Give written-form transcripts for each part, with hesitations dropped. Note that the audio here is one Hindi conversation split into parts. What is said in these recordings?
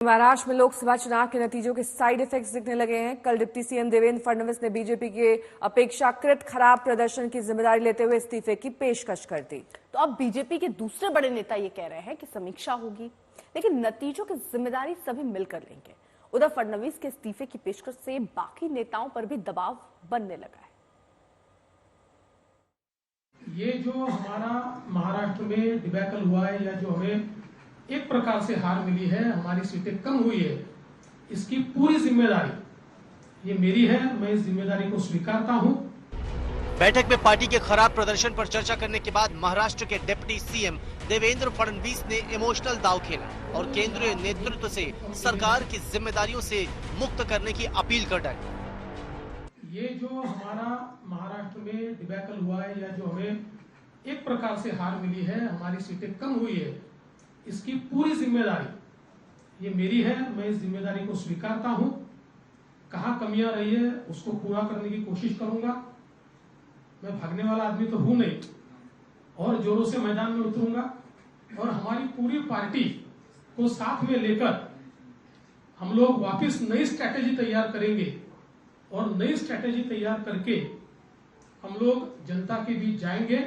महाराष्ट्र में लोकसभा चुनाव के नतीजों के साइड इफेक्ट्स दिखने लगे हैं। कल डिप्टी सीएम देवेंद्र फडणवीस ने बीजेपी के अपेक्षाकृत खराब प्रदर्शन की जिम्मेदारी लेते हुए इस्तीफे की पेशकश कर दी। तो अब बीजेपी के दूसरे बड़े नेता ये कह रहे हैं कि समीक्षा होगी, लेकिन नतीजों की जिम्मेदारी सभी मिलकर लेंगे। उधर फडणवीस के इस्तीफे की पेशकश से बाकी नेताओं पर भी दबाव बनने लगा है। ये जो हमारा महाराष्ट्र में डिबैकल हुआ है, या जो हमें एक प्रकार से हार मिली है, हमारी सीटें कम हुई है, इसकी पूरी जिम्मेदारी ये मेरी है। मैं इस जिम्मेदारी को स्वीकारता हूं। बैठक में पार्टी के खराब प्रदर्शन पर चर्चा करने के बाद महाराष्ट्र के डिप्टी सीएम देवेंद्र फडणवीस ने इमोशनल दांव खेला और केंद्रीय नेतृत्व से सरकार की जिम्मेदारियों से मुक्त करने की अपील कर डाली। ये जो हमारा महाराष्ट्र में डिबैकल हुआ है, या जो हमें एक प्रकार से हार मिली है, हमारी सीटें कम हुई है, इसकी पूरी जिम्मेदारी ये मेरी है। मैं इस जिम्मेदारी को स्वीकारता हूं। कहां कमियां रही है उसको पूरा करने की कोशिश करूंगा। मैं भागने वाला आदमी तो हूं नहीं, और जोरों से मैदान में उतरूंगा और हमारी पूरी पार्टी को साथ में लेकर हम लोग वापस नई स्ट्रैटेजी तैयार करेंगे, और नई स्ट्रैटेजी तैयार करके हम लोग जनता के बीच जाएंगे।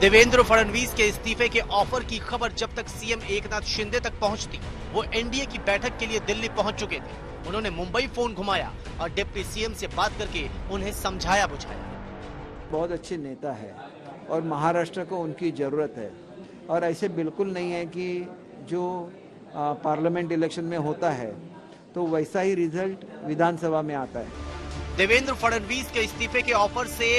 देवेंद्र फडणवीस के इस्तीफे के ऑफर की खबर जब तक सीएम एकनाथ शिंदे तक पहुंचती, वो एनडीए की बैठक के लिए दिल्ली पहुंच चुके थे। उन्होंने मुंबई फोन घुमाया और डिप्टी सीएम से बात करके उन्हें समझाया बुझाया। बहुत अच्छे नेता है और महाराष्ट्र को उनकी जरूरत है, और ऐसे बिल्कुल नहीं है कि जो पार्लियामेंट इलेक्शन में होता है तो वैसा ही रिजल्ट विधानसभा में आता है। देवेंद्र फडणवीस के इस्तीफे के ऑफर से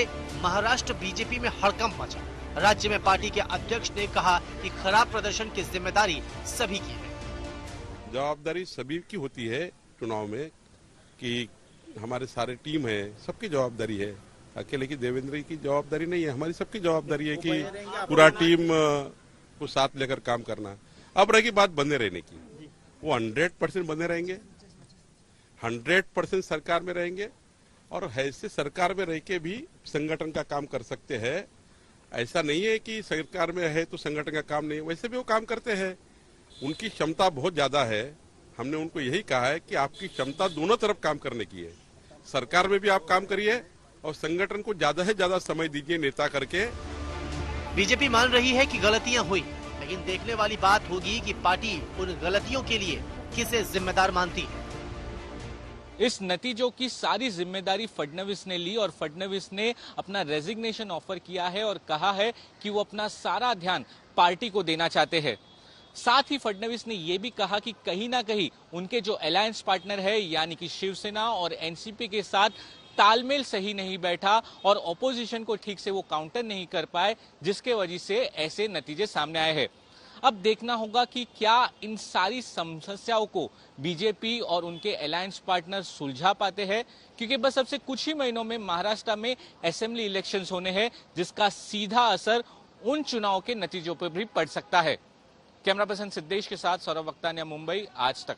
महाराष्ट्र बीजेपी में हड़कंप मचा। राज्य में पार्टी के अध्यक्ष ने कहा कि खराब प्रदर्शन की जिम्मेदारी सभी की है। जवाबदारी सभी की होती है चुनाव में, कि हमारे सारे टीम है, सबकी जवाबदारी है। अकेले की देवेंद्र की जवाबदारी नहीं है, हमारी सबकी जवाबदारी है कि पूरा टीम को साथ लेकर काम करना। अब रही बात बने रहने की, वो 100% बने रहेंगे, 100% सरकार में रहेंगे, और ऐसे सरकार में रह के भी संगठन का काम कर सकते हैं। ऐसा नहीं है कि सरकार में है तो संगठन का काम नहीं, वैसे भी वो काम करते हैं। उनकी क्षमता बहुत ज्यादा है। हमने उनको यही कहा है कि आपकी क्षमता दोनों तरफ काम करने की है। सरकार में भी आप काम करिए और संगठन को ज्यादा से ज्यादा समय दीजिए नेता करके। बीजेपी मान रही है कि गलतियां हुई, लेकिन देखने वाली बात होगी कि पार्टी उन गलतियों के लिए किसे जिम्मेदार मानती है। इस नतीजों की सारी जिम्मेदारी फडणवीस ने ली और फडणवीस ने अपना रेजिग्नेशन ऑफर किया है और कहा है कि वो अपना सारा ध्यान पार्टी को देना चाहते हैं। साथ ही फडणवीस ने यह भी कहा कि कहीं ना कहीं उनके जो अलायंस पार्टनर है, यानी कि शिवसेना और एनसीपी के साथ तालमेल सही नहीं बैठा और ऑपोजिशन को ठीक से वो काउंटर नहीं कर पाए, जिसके वजह से ऐसे नतीजे सामने आए हैं। अब देखना होगा कि क्या इन सारी समस्याओं को बीजेपी और उनके अलायंस पार्टनर सुलझा पाते हैं, क्योंकि बस अब से कुछ ही महीनों में महाराष्ट्र में असेंबली इलेक्शंस होने हैं, जिसका सीधा असर उन चुनाव के नतीजों पर भी पड़ सकता है। कैमरा पर्सन सिद्धेश के साथ सौरभ वक्तानिया, मुंबई, आज तक।